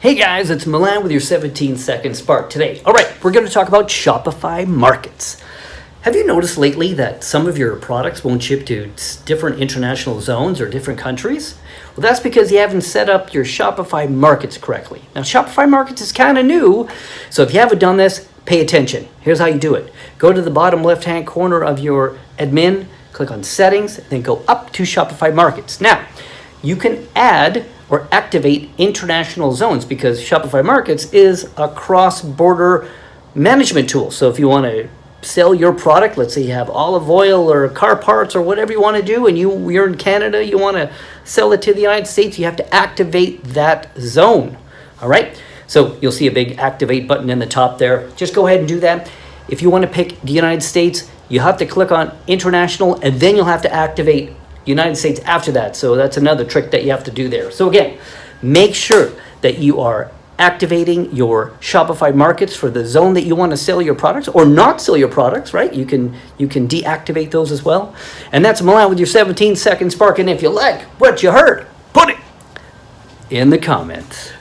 Hey guys, it's Milan with your 17-second spark today. All right, we're going to talk about Shopify Markets. Have you noticed lately that some of your products won't ship to different international zones or different countries? Well, that's because you haven't set up your Shopify Markets correctly. Now, Shopify Markets is kind of new, so if you haven't done this, pay attention. Here's how you do it. Go to the bottom left-hand corner of your admin, click on Settings, then go up to Shopify Markets. Now, you can add or activate international zones because Shopify Markets is a cross-border management tool. So if you want to sell your product, let's say you have olive oil or car parts or whatever you want to do, and you're in Canada, you want to sell it to the United States, you have to activate that zone. All right? So you'll see a big activate button in the top there. Just go ahead and do that. If you want to pick the United States, you have to click on international, and then you'll have to activate United States after that. So that's another trick that you have to do there. So again, make sure that you are activating your Shopify Markets for the zone that you want to sell your products or not sell your products, right? You can deactivate those as well. And that's Milan with your 17-second spark. And if you like what you heard, put it in the comments.